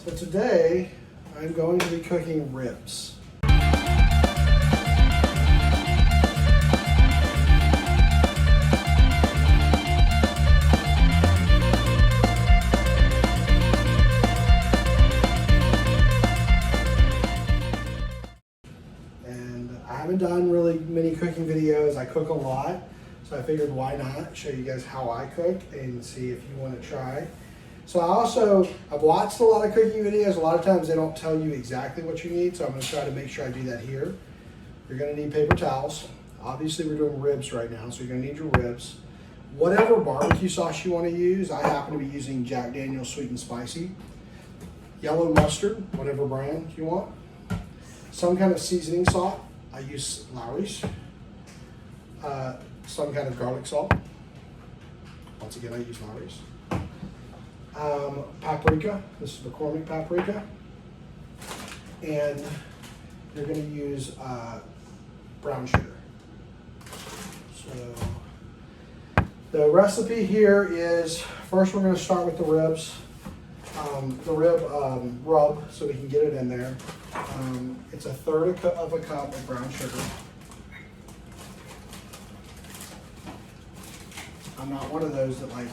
So today, I'm going to be cooking ribs. And I haven't done really many cooking videos. I cook a lot, so I figured why not show you guys how I cook and see if you want to try. So I've watched a lot of cooking videos. A lot of times they don't tell you exactly what you need, so I'm going to try to make sure I do that here. You're going to need paper towels. Obviously we're doing ribs right now, so you're going to need your ribs. Whatever barbecue sauce you want to use, I happen to be using Jack Daniel's Sweet and Spicy. Yellow mustard, whatever brand you want. Some kind of seasoning salt. I use Lowry's. Some kind of garlic salt. Once again, I use Lowry's. Paprika, this is McCormick paprika, and you're going to use brown sugar. So the recipe here is, first we're going to start with the ribs, the rib rub, so we can get it in there. It's 1/3 of a cup of brown sugar. I'm not one of those that like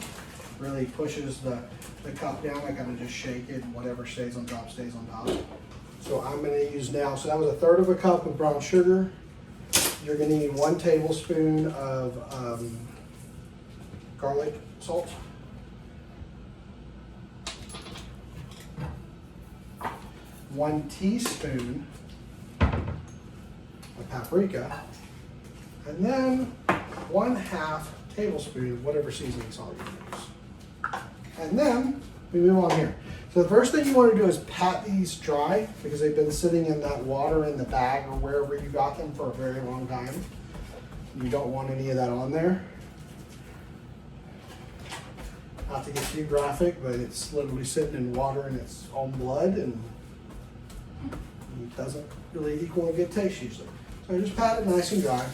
really pushes the cup down. I gotta just shake it, and whatever stays on top stays on top. So I'm gonna use now, so that was 1/3 of a cup of brown sugar. You're gonna need 1 tablespoon of garlic salt. 1 teaspoon of paprika, and then 1/2 tablespoon of whatever seasoning salt you use. And then we move on here. So the first thing you want to do is pat these dry, because they've been sitting in that water in the bag or wherever you got them for a very long time. You don't want any of that on there. Not to get too graphic, but it's literally sitting in water in its own blood, and it doesn't really equal a good taste usually. So just pat it nice and dry.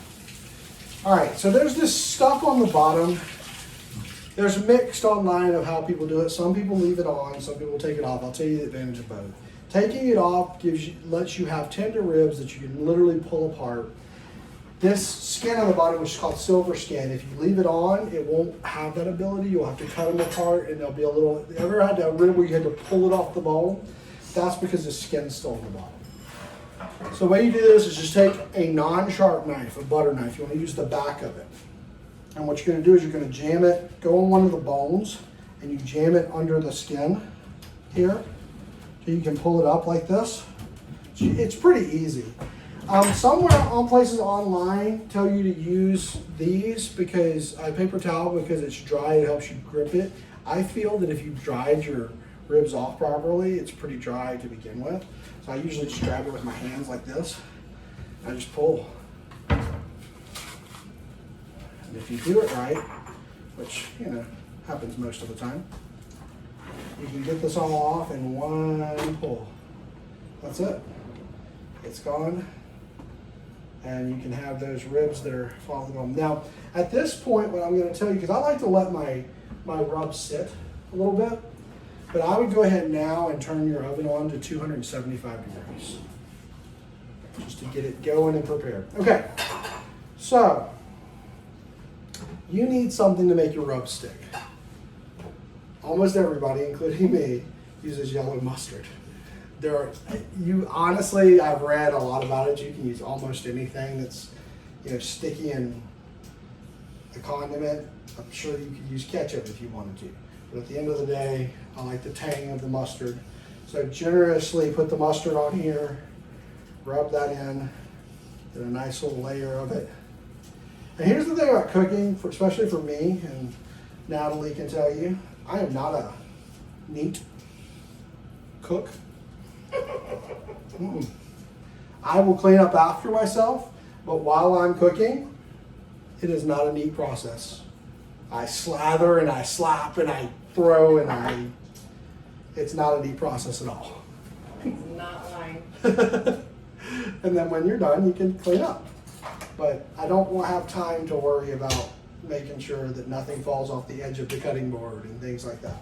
All right, so there's this stuff on the bottom. There's mixed online of how people do it. Some people leave it on, some people take it off. I'll tell you the advantage of both. Taking it off lets you have tender ribs that you can literally pull apart. This skin on the bottom, which is called silver skin, if you leave it on, it won't have that ability. You'll have to cut them apart, and there'll be a little, ever had that rib where you had to pull it off the bone? That's because the skin's still on the bottom. So the way you do this is just take a non-sharp knife, a butter knife. You want to use the back of it. And what you're going to do is you're going to jam it, go on one of the bones, and you jam it under the skin here. So you can pull it up like this. It's pretty easy. Somewhere on places online tell you to use these because paper towel, because it's dry, it helps you grip it. I feel that if you've dried your ribs off properly, it's pretty dry to begin with. So I usually just grab it with my hands like this. I just pull. And if you do it right, which, happens most of the time, you can get this all off in one pull. That's it. It's gone. And you can have those ribs that are falling on. Now, at this point, what I'm going to tell you, because I like to let my rub sit a little bit, but I would go ahead now and turn your oven on to 275 degrees. Just to get it going and prepared. Okay, so you need something to make your rub stick. Almost everybody, including me, uses yellow mustard. Honestly, I've read a lot about it. You can use almost anything that's, sticky and a condiment. I'm sure you could use ketchup if you wanted to. But at the end of the day, I like the tang of the mustard. So generously put the mustard on here, rub that in, get a nice little layer of it. And here's the thing about cooking, especially for me, and Natalie can tell you, I am not a neat cook. I will clean up after myself, but while I'm cooking, it is not a neat process. I slather and I slap and I throw and it's not a neat process at all. He's not lying. And then when you're done, you can clean up. But I don't have time to worry about making sure that nothing falls off the edge of the cutting board and things like that.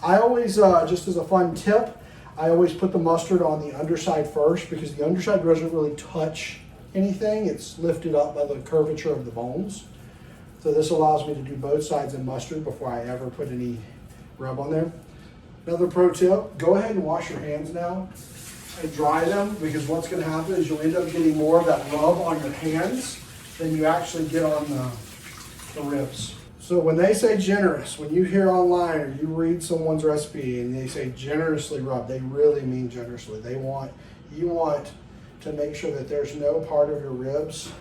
I always, just as a fun tip, I always put the mustard on the underside first because the underside doesn't really touch anything. It's lifted up by the curvature of the bones. So this allows me to do both sides in mustard before I ever put any rub on there. Another pro tip, go ahead and wash your hands now and dry them, because what's going to happen is you'll end up getting more of that rub on your hands than you actually get on the ribs. So when they say generous, when you hear online or you read someone's recipe and they say generously rub, they really mean generously. You want to make sure that there's no part of your ribs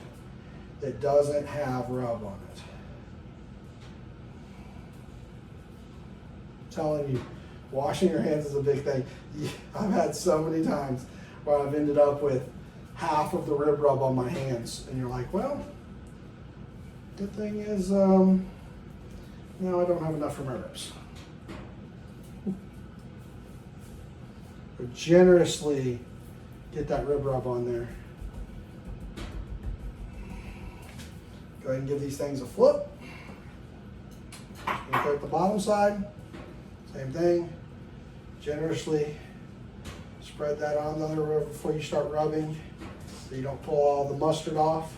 that doesn't have rub on it. I'm telling you, washing your hands is a big thing. I've had so many times where I've ended up with half of the rib rub on my hands, and you're like, well, good thing is, no, I don't have enough for my ribs. But generously get that rib rub on there. Go ahead and give these things a flip. Look at the bottom side, same thing. Generously spread that on the other rib before you start rubbing, so you don't pull all the mustard off.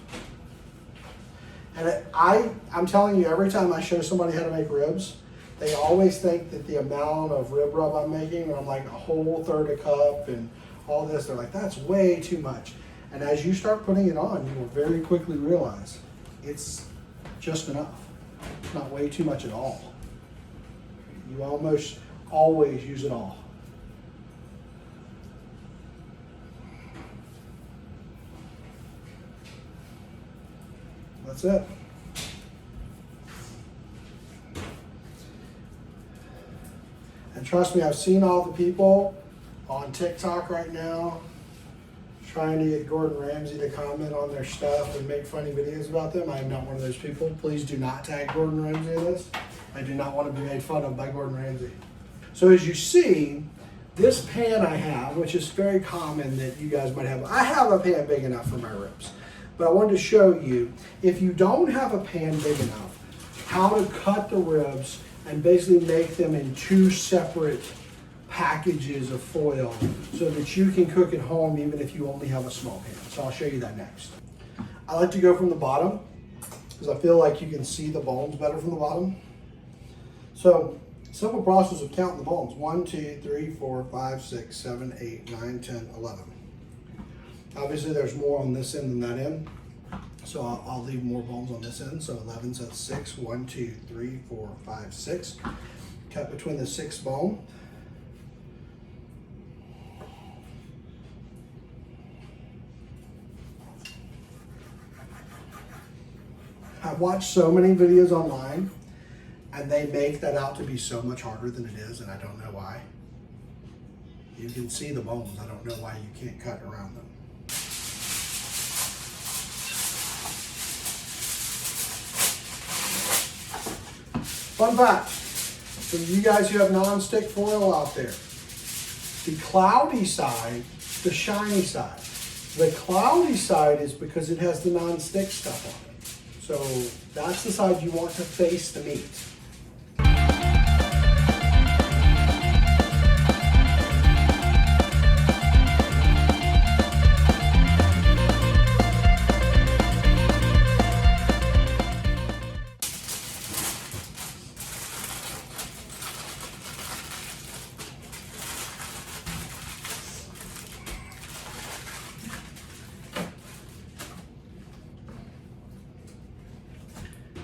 And I'm telling you, every time I show somebody how to make ribs, they always think that the amount of rib rub I'm making, I'm like a whole third a cup and all this, they're like, that's way too much. And as you start putting it on, you will very quickly realize it's just enough. It's not way too much at all. You almost always use it all. That's it. And trust me, I've seen all the people on TikTok right now trying to get Gordon Ramsay to comment on their stuff and make funny videos about them. I am not one of those people. Please do not tag Gordon Ramsay in this. I do not want to be made fun of by Gordon Ramsay. So as you see, this pan I have, which is very common that you guys might have, I have a pan big enough for my ribs. But I wanted to show you, if you don't have a pan big enough, how to cut the ribs and basically make them in two separate packages of foil so that you can cook at home even if you only have a small pan. So I'll show you that next. I like to go from the bottom because I feel like you can see the bones better from the bottom. So simple process of counting the bones. 1, 2, 3, 4, 5, 6, 7, 8, 9, 10, 11. Obviously there's more on this end than that end. So I'll leave more bones on this end. So 11, so that's 6. 1, 2, 3, 4, 5, 6. Cut between the 6th bone. I've watched so many videos online and they make that out to be so much harder than it is, and I don't know why. You can see the bones. I don't know why you can't cut around them. Fun fact, for you guys who have non-stick foil out there, the cloudy side, the shiny side. The cloudy side is because it has the non-stick stuff on it. So that's the side you want to face the meat.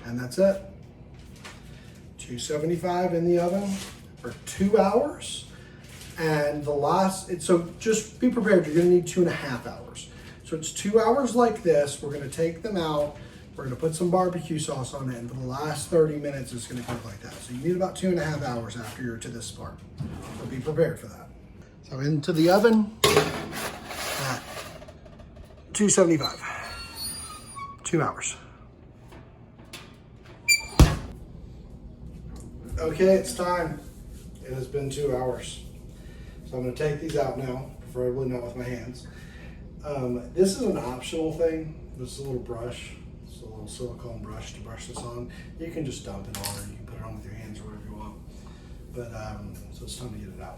And that's it. 275 in the oven for 2 hours. And so just be prepared, you're gonna need 2.5 hours. So it's 2 hours like this. We're gonna take them out. We're gonna put some barbecue sauce on it. And for the last 30 minutes, it's gonna cook like that. So you need about 2.5 hours after you're to this part. So be prepared for that. So into the oven at 275, 2 hours. Okay, it's time. It has been 2 hours. So I'm gonna take these out now, preferably not with my hands. This is an optional thing. This is a little brush. It's a little silicone brush to brush this on. You can just dump it on, or you can put it on with your hands or whatever you want. But so it's time to get it out.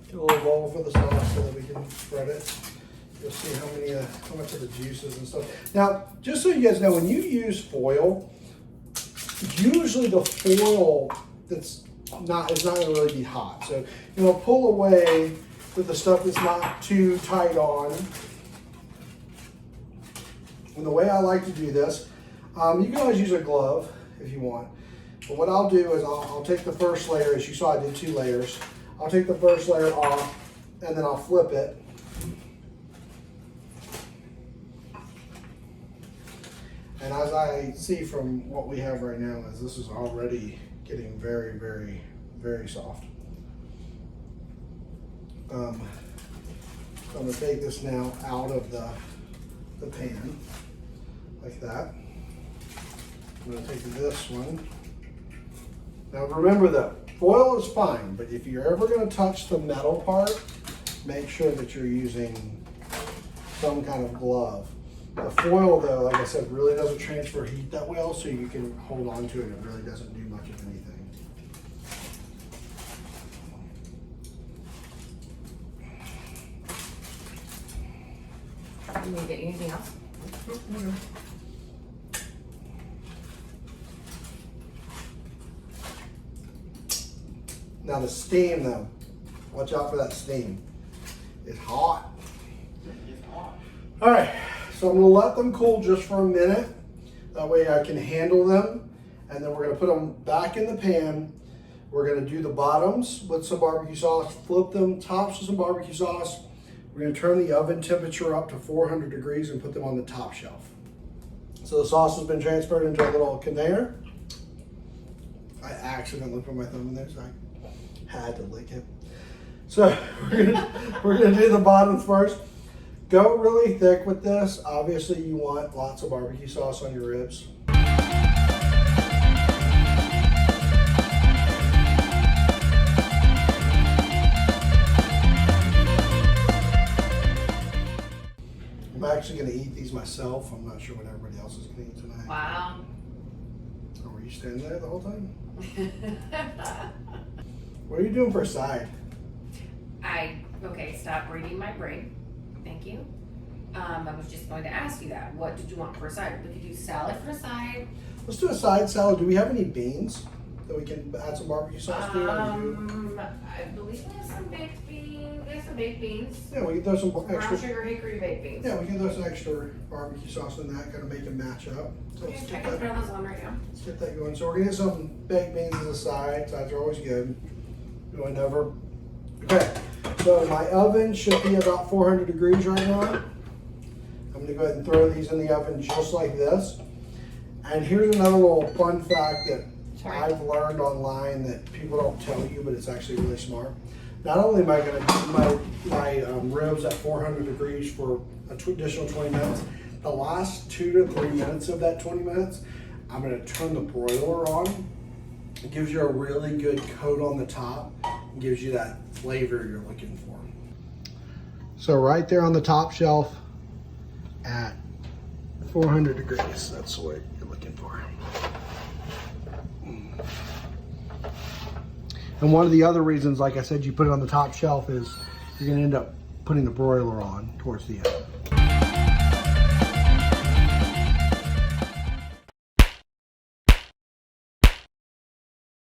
Get a little bowl for the sauce so that we can spread it. You'll see how much of the juices and stuff. Now, just so you guys know, when you use foil, usually the foil is not going to really be hot. So pull away with the stuff that's not too tight on. And the way I like to do this, you can always use a glove if you want. But what I'll do is I'll take the first layer, as you saw I did 2 layers. I'll take the first layer off and then I'll flip it. And as I see from what we have right now is this is already getting very, very, very soft. So I'm going to take this now out of the pan like that. I'm going to take this one. Now remember though, foil is fine, but if you're ever going to touch the metal part, make sure that you're using some kind of glove. The foil though, like I said, really doesn't transfer heat that well, so you can hold on to it. It really doesn't do much of anything. You need to get anything else? Mm-hmm. Now the steam though, watch out for that steam. It's hot. It's hot. All right, so I'm gonna let them cool just for a minute. That way I can handle them. And then we're gonna put them back in the pan. We're gonna do the bottoms with some barbecue sauce, flip them tops with some barbecue sauce. We're gonna turn the oven temperature up to 400 degrees and put them on the top shelf. So the sauce has been transferred into a little container. I accidentally put my thumb in there, so I had to lick it. So we're gonna do the bottoms first. Go really thick with this. Obviously you want lots of barbecue sauce on your ribs. I'm actually gonna eat these myself. I'm not sure what everybody else is gonna eat tonight. Wow. Oh, were you standing there the whole time? What are you doing for a side? Okay, stop reading my brain. Thank you. I was just going to ask you that. What did you want for a side? We could do salad for a side. Let's do a side salad. Do we have any beans that we can add some barbecue sauce to? I believe we have some baked beans. We have some baked beans. Yeah, we can throw some Brown extra. sugar hickory baked beans. Yeah, we can throw some extra barbecue sauce in that, kind of make it match up. So Okay, let's I get can that, throw those on right now. let's get that going. So we're gonna get some baked beans as a side. Sides are always good. Going over. Okay, so my oven should be about 400 degrees right now. I'm gonna go ahead and throw these in the oven just like this. And here's another little fun fact that I've learned online that people don't tell you, but it's actually really smart. Not only am I going to do my ribs at 400 degrees for an additional 20 minutes, the last 2 to 3 minutes of that 20 minutes, I'm going to turn the broiler on. It gives you a really good coat on the top and gives you that flavor you're looking for. So right there on the top shelf at 400 degrees, that's what you're looking for. And one of the other reasons, like I said, you put it on the top shelf is you're gonna end up putting the broiler on towards the end.